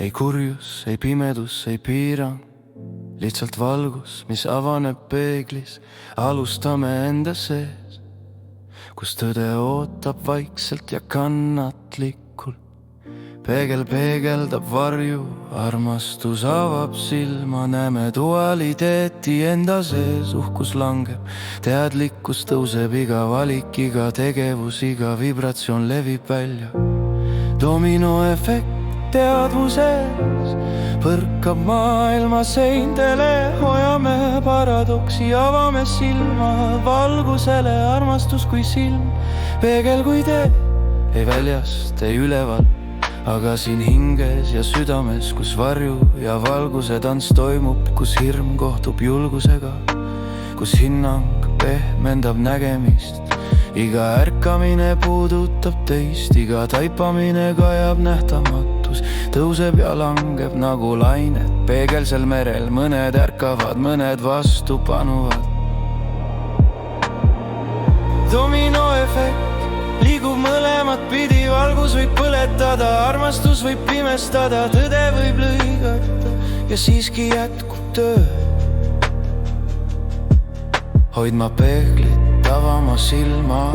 ei kurjus, ei pimedus, ei piirang, lihtsalt valgus, mis avaneb peeglis. Alustame enda sees, kus tõde ootab vaikselt ja kannatlikult. Peegel peegeldab varju, armastus avab silma. Näeme dualiteeti enda sees, uhkus langeb, teadlikkus tõuseb, iga valik, iga tegevus, iga vibratsioon levib välja. Dominoefekt teadvuses põrkab maailma seintele. Hoiame paradoksi, avame silma valgusele. Armastus kui silm, peegel kui tee, ei väljast, ei üleval, aga siin hinges ja südames, kus varju ja valguse tants toimub, kus hirm kohtub julgusega, kus hinnang pehmendab nägemist. Iga ärkamine puudutab teist, iga taipamine kajab nähtamatus, tõuseb ja langeb nagu lained peegelsel merel. Mõned ärkavad, mõned vastu panuvad. Dominoefekt liigub mõlemat pidi, valgus võib põletada, armastus võib pimestada, tõde võib lõigata ja siiski jätkub töö. Hoidma peeglit, avama silma,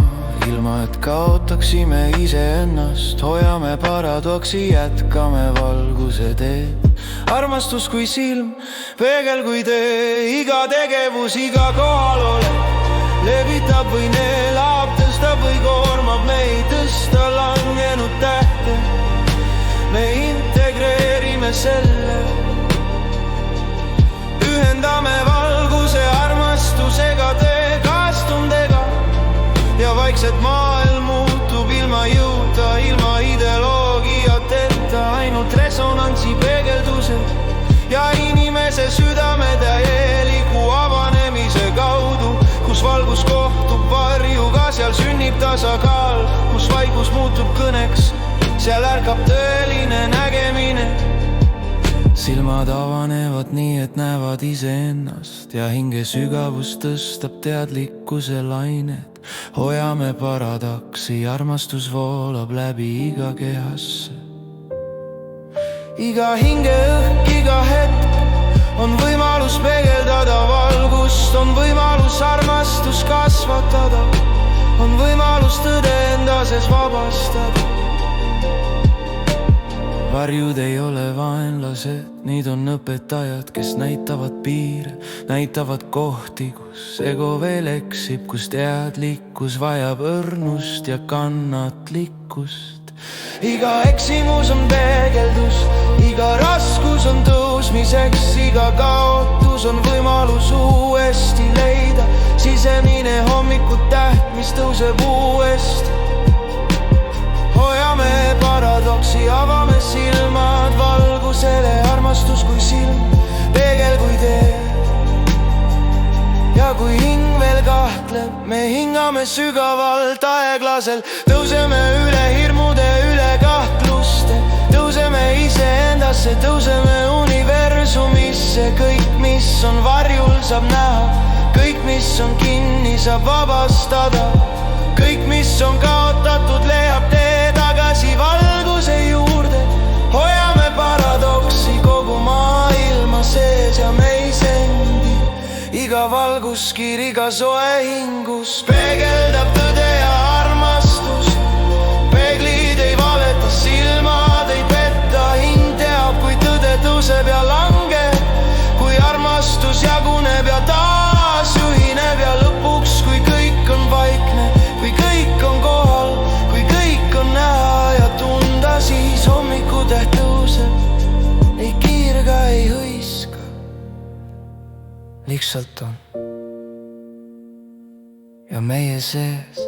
ilma et kaotaksime iseennast. Hoiame paradoksi, jätkame valguse teed. Armastus kui silm, peegel kui tee, iga tegevus, iga kohalolek levitab või neelab, tõstab või koormab. Me ei tõsta langenud tähte, me integreerime selle. Ühendame valguse armastusega, tee kaastundega ja vaikselt maailm muutub ilma jõuta, ilma ideoloogiateta. Ainult resonantsi peegeldused ja inimese südame täieliku avanemise kaudu, kus valgus kohtub varjuga, seal sünnib tasakaal. Kus vaikus muutub kõneks, seal ärkab tõeline nägemine. Silmad avanevad nii, et näevad iseennast ja hinge sügavus tõstab teadlikkuse lained. Hoiame paradoksi, armastus voolab läbi iga kehasse. Iga hingeõhk, iga hetk on võimalus peegeldada valgust, on võimalus armastus kasvatada, on võimalus tõde enda sees vabastada. Varjud ei ole vaenlased, need on õpetajad, kes näitavad piire, näitavad kohti, kus ego veel eksib, kus teadlikkus vajab õrnust ja kannatlikkust. Iga eksimus on peegeldus, iga raskus on tõusmiseks, iga kaotus on võimalus uuesti leida. Sisemine hommikutäht, mis tõuseb uuesti. Hoiame paradoksi, avame silmad valgusele. Armastus kui silm, peegel kui tee. Ja kui hing veel kahtleb, me hingame sügavalt aeglasel. Tõuseme üle hirmude, üle kahtluste, tõuseme iseendasse, tõuseme universumisse. Kõik, mis on varjul, saab näha, kõik, mis on kinni, saab vabastada. Kõik, mis on kaotatud, leiab tee tagasi valguse juurde. Hoiame paradoksi kogu maailma sees ja me ei sendi. Iga valguskiir, iga soe hingus peegeldab tõde ja armastust. Peeglid ei valeta, silmad ei petta, hing teab, kui tõde tõuseb ja langeb, kui armastus jaguneb ja taas ühineb ja lõpuks, kui kõik on vaikne, kui kõik on kohal, kui kõik on näha ja tunda, siis hommikutäht tõuseb, ei kiirga, ei hõiska, lihtsalt on. Ja meie sees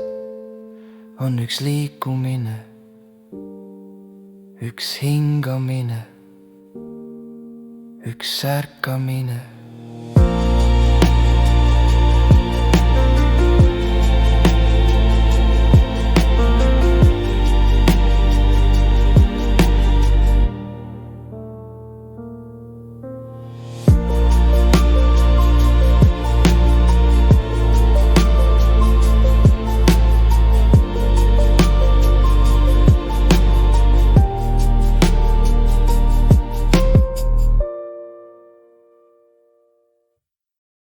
on üks liikumine, üks hingamine, üks ärkamine.